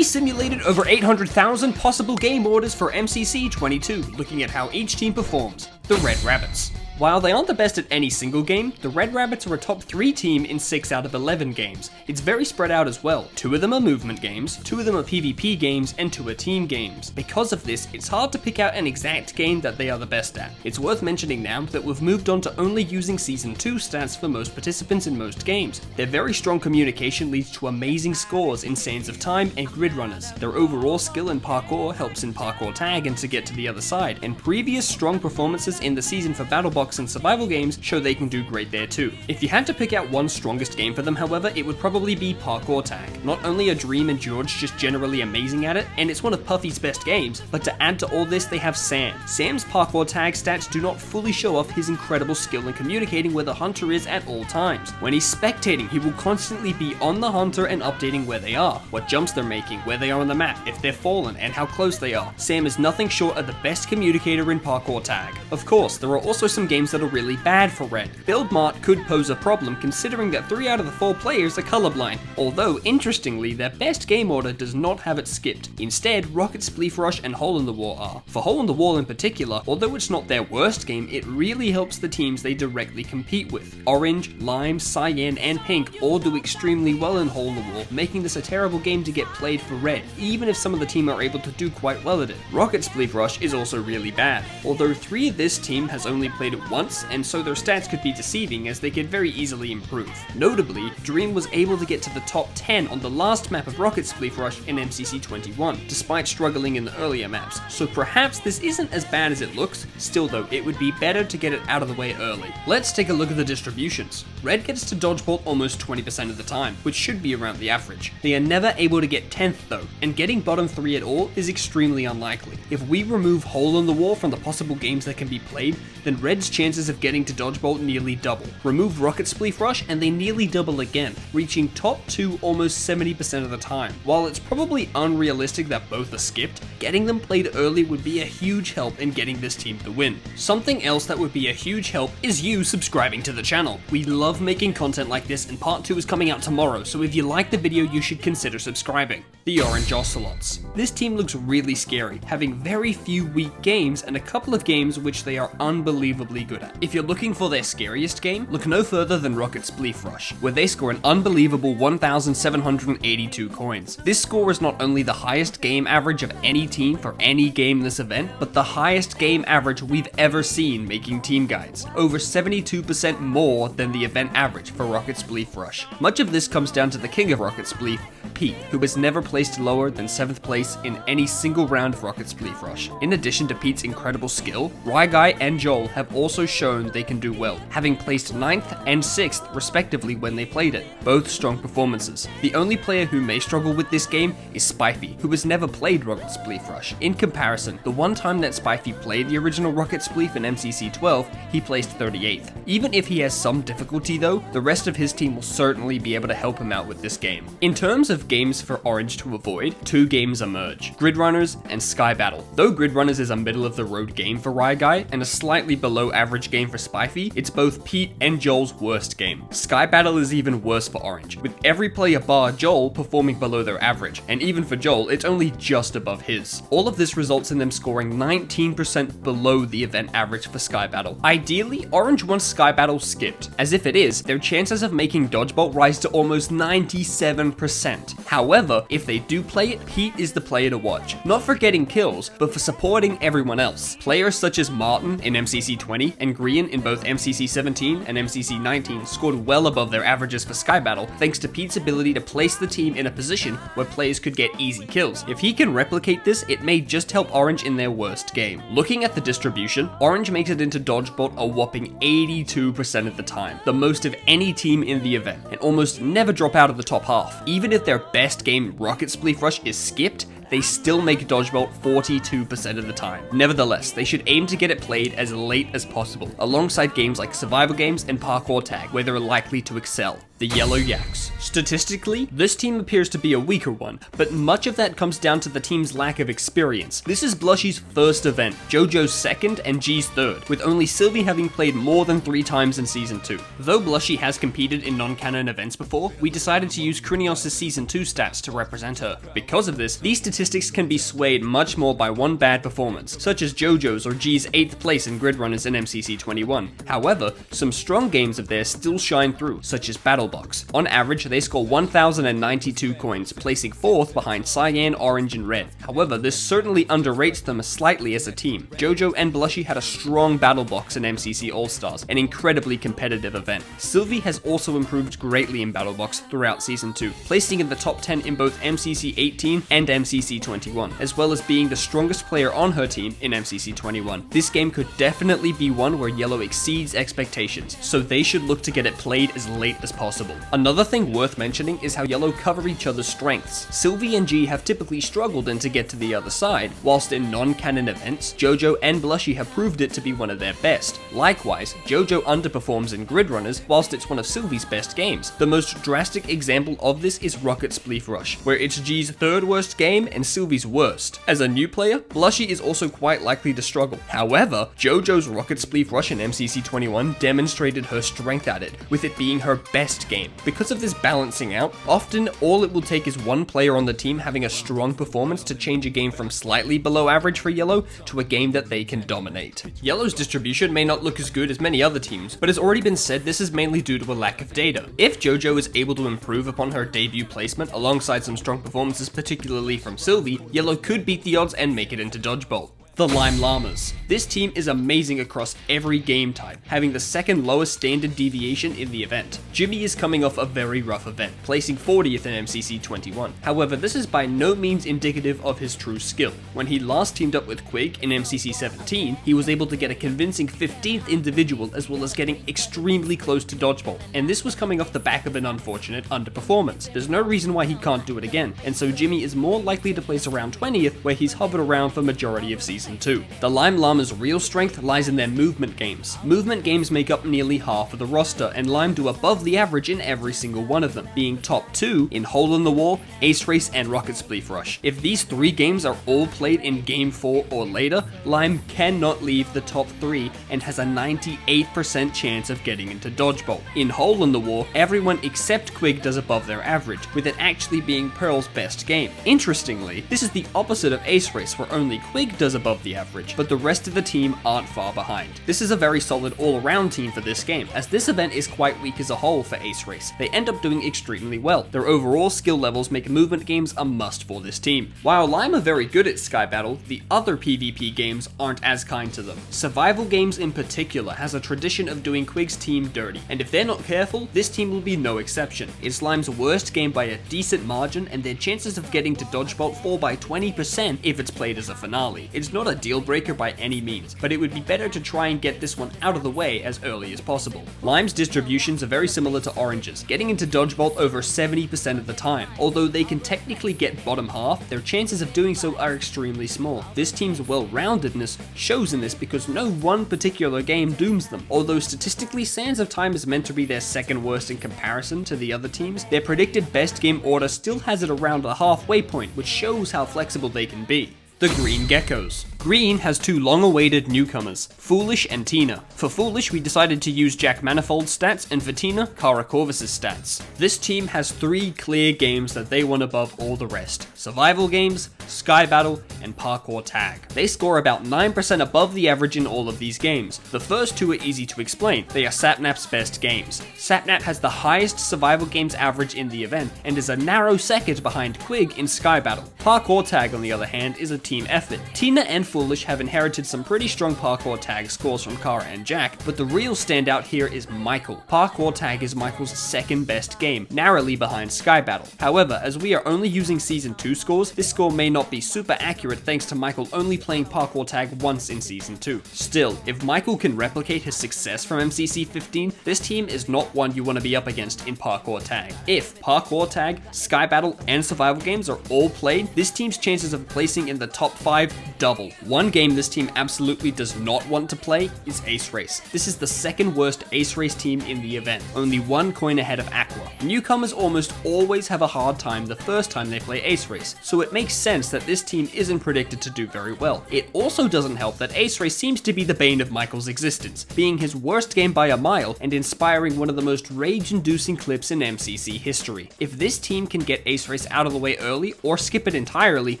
We simulated over 800,000 possible game orders for MCC 22, looking at how each team performs. The Red Rabbits. While they aren't the best at any single game, the Red Rabbits are a top 3 team in 6 out of 11 games. It's very spread out as well. 2 of them are movement games, 2 of them are PvP games, and 2 are team games. Because of this, it's hard to pick out an exact game that they are the best at. It's worth mentioning now that we've moved on to only using Season 2 stats for most participants in most games. Their very strong communication leads to amazing scores in Sands of Time and Grid Runners. Their overall skill in parkour helps in parkour tag and to get to the other side, and previous strong performances in the season for Battlebox and survival games show they can do great there too. If you had to pick out one strongest game for them, however, it would probably be parkour tag. Not only are Dream and George just generally amazing at it, and it's one of Puffy's best games, but to add to all this they have Sam. Sam's parkour tag stats do not fully show off his incredible skill in communicating where the hunter is at all times. When he's spectating, he will constantly be on the hunter and updating where they are, what jumps they're making, where they are on the map, if they're fallen, and how close they are. Sam is nothing short of the best communicator in parkour tag. Of course, there are also some games that are really bad for Red. Build Mart could pose a problem considering that 3 out of the 4 players are colorblind, although interestingly their best game order does not have it skipped. Instead, Rocket Spleef Rush and Hole in the Wall are. For Hole in the Wall in particular, although it's not their worst game, it really helps the teams they directly compete with. Orange, Lime, Cyan, and Pink all do extremely well in Hole in the Wall, making this a terrible game to get played for Red, even if some of the team are able to do quite well at it. Rocket Spleef Rush is also really bad, although 3 of this team has only played it once, and so their stats could be deceiving as they could very easily improve. Notably, Dream was able to get to the top 10 on the last map of Rocket Spleef Rush in MCC 21, despite struggling in the earlier maps, so perhaps this isn't as bad as it looks. Still though, it would be better to get it out of the way early. Let's take a look at the distributions. Red gets to dodgeball almost 20% of the time, which should be around the average. They are never able to get 10th though, and getting bottom 3 at all is extremely unlikely. If we remove Hole in the Wall from the possible games that can be played, then Red's chances of getting to dodgeball nearly double. Remove Rocket Spleef Rush and they nearly double again, reaching top 2 almost 70% of the time. While it's probably unrealistic that both are skipped, getting them played early would be a huge help in getting this team the win. Something else that would be a huge help is you subscribing to the channel. We love making content like this and part 2 is coming out tomorrow, so if you like the video you should consider subscribing. The Jojosolos. This team looks really scary, having very few weak games and a couple of games which they are unbelievably good at. If you're looking for their scariest game, look no further than Rocket Spleef Rush, where they score an unbelievable 1,782 coins. This score is not only the highest game average of any team for any game in this event, but the highest game average we've ever seen making team guides, over 72% more than the event average for Rocket Spleef Rush. Much of this comes down to the king of Rocket Spleef, Pete, who has never placed lower than 7th place in any single round of Rocket Spleef Rush. In addition to Pete's incredible skill, Ryguy and Joel have also shown they can do well, having placed 9th and 6th respectively when they played it, both strong performances. The only player who may struggle with this game is Spifey, who has never played Rocket Spleef Rush. In comparison, the one time that Spifey played the original Rocket Spleef in MCC 12, he placed 38th. Even if he has some difficulty though, the rest of his team will certainly be able to help him out with this game. In terms of games for Orange to avoid, 2 games emerge: Grid Runners and Sky Battle. Though Grid Runners is a middle of the road game for Ryguy and a slightly below average game for Spifey, it's both Pete and Joel's worst game. Sky Battle is even worse for Orange, with every player bar Joel performing below their average, and even for Joel, it's only just above his. All of this results in them scoring 19% below the event average for Sky Battle. Ideally, Orange wants Sky Battle skipped, as if it is, their chances of making Dodgeball rise to almost 97%. However, if they do play it, Pete is the player to watch, not for getting kills, but for supporting everyone else. Players such as Martin in MCC 20 and Green in both MCC 17 and MCC 19 scored well above their averages for Sky Battle thanks to Pete's ability to place the team in a position where players could get easy kills. If he can replicate this, it may just help Orange in their worst game. Looking at the distribution, Orange makes it into Dodgeball a whopping 82% of the time, the most of any team in the event, and almost never drop out of the top half. Even if their best game, Rocket Spleef Rush, is skipped, they still make Dodgeball 42% of the time. Nevertheless, they should aim to get it played as late as possible, alongside games like survival games and parkour tag, where they're likely to excel. The Yellow Yaks. Statistically, this team appears to be a weaker one, but much of that comes down to the team's lack of experience. This is Blushi's first event, JoJo's second, and G's third, with only Sylvie having played more than 3 times in Season 2. Though Blushi has competed in non-canon events before, we decided to use Krinios' Season 2 stats to represent her. Because of this, these statistics can be swayed much more by one bad performance, such as JoJo's or G's 8th place in Grid Runners in MCC 21. However, some strong games of theirs still shine through, such as Battlebox. On average, they score 1,092 coins, placing 4th behind Cyan, Orange, and Red. However, this certainly underrates them slightly as a team. JoJo and Blushi had a strong Battlebox in MCC All-Stars, an incredibly competitive event. Sylvie has also improved greatly in Battlebox throughout Season 2, placing in the top 10 in both MCC 18 and MCC 21, as well as being the strongest player on her team in MCC 21. This game could definitely be one where Yellow exceeds expectations, so they should look to get it played as late as possible. Another thing worth mentioning is how Yellow cover each other's strengths. Sylvie and G have typically struggled in to get to the other side, whilst in non-canon events, JoJo and Blushi have proved it to be one of their best. Likewise, JoJo underperforms in Grid Runners, whilst it's one of Sylvie's best games. The most drastic example of this is Rocket Spleef Rush, where it's G's 3rd worst game and Sylvie's worst. As a new player, Blushi is also quite likely to struggle. However, JoJo's Rocket Spleef Rush in MCC 21 demonstrated her strength at it, with it being her best game. Because of this balancing out, often all it will take is one player on the team having a strong performance to change a game from slightly below average for Yellow to a game that they can dominate. Yellow's distribution may not look as good as many other teams, but as already been said, this is mainly due to a lack of data. If JoJo is able to improve upon her debut placement alongside some strong performances, particularly from Sylvie, Yellow could beat the odds and make it into Dodgeball. The Lime Llamas. This team is amazing across every game type, having the 2nd lowest standard deviation in the event. Jimmy is coming off a very rough event, placing 40th in MCC 21. However, this is by no means indicative of his true skill. When he last teamed up with Quig in MCC 17, he was able to get a convincing 15th individual as well as getting extremely close to Dodgeball, and this was coming off the back of an unfortunate underperformance. There's no reason why he can't do it again, and so Jimmy is more likely to place around 20th, where he's hovered around for majority of Season 2. The Lime Llama's real strength lies in their movement games. Movement games make up nearly half of the roster, and Lime do above the average in every single one of them, being top 2 in Hole in the Wall, Ace Race, and Rocket Spleef Rush. If these 3 games are all played in Game 4 or later, Lime cannot leave the top 3 and has a 98% chance of getting into Dodgeball. In Hole in the Wall, everyone except Quig does above their average, with it actually being Pearl's best game. Interestingly, this is the opposite of Ace Race, where only Quig does above the average, but the rest of the team aren't far behind. This is a very solid all-around team for this game, as this event is quite weak as a whole for Ace Race. They end up doing extremely well. Their overall skill levels make movement games a must for this team. While Lime are very good at Sky Battle, the other PvP games aren't as kind to them. Survival games in particular has a tradition of doing Quig's team dirty, and if they're not careful, this team will be no exception. It's Lime's worst game by a decent margin, and their chances of getting to Dodgeball fall by 20% if it's played as a finale. It's not a deal breaker by any means, but it would be better to try and get this one out of the way as early as possible. Lime's distributions are very similar to Orange's, getting into Dodgeball over 70% of the time. Although they can technically get bottom half, their chances of doing so are extremely small. This team's well-roundedness shows in this because no one particular game dooms them. Although statistically Sands of Time is meant to be their 2nd worst in comparison to the other teams, their predicted best game order still has it around the halfway point, which shows how flexible they can be. The Green Geckos. Green has 2 long-awaited newcomers, Foolish and Tina. For Foolish, we decided to use Jack Manifold's stats, and for Tina, Kara Corvus' stats. This team has 3 clear games that they won above all the rest: survival games, Sky Battle, and Parkour Tag. They score about 9% above the average in all of these games. The first 2 are easy to explain. They are Sapnap's best games. Sapnap has the highest survival games average in the event, and is a narrow second behind Quig in Sky Battle. Parkour Tag, on the other hand, is a team effort. Tina and Foolish have inherited some pretty strong Parkour Tag scores from Kara and Jack, but the real standout here is Michael. Parkour Tag is Michael's 2nd best game, narrowly behind Sky Battle. However, as we are only using Season 2 scores, this score may not not be super accurate thanks to Michael only playing parkour tag once in Season 2. Still, if Michael can replicate his success from MCC 15, this team is not one you want to be up against in parkour tag. If parkour tag, sky battle, and survival games are all played, this team's chances of placing in the top 5 double. One game this team absolutely does not want to play is Ace Race. This is the second worst Ace Race team in the event, only 1 coin ahead of Aqua. Newcomers almost always have a hard time the first time they play Ace Race, so it makes sense that this team isn't predicted to do very well. It also doesn't help that Ace Race seems to be the bane of Michael's existence, being his worst game by a mile and inspiring one of the most rage-inducing clips in MCC history. If this team can get Ace Race out of the way early or skip it entirely,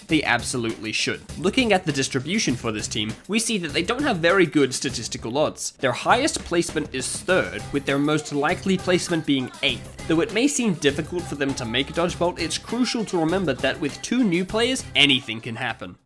they absolutely should. Looking at the distribution for this team, we see that they don't have very good statistical odds. Their highest placement is 3rd, with their most likely placement being 8th. Though it may seem difficult for them to make Dodgeball, it's crucial to remember that with 2 new players, anything can happen.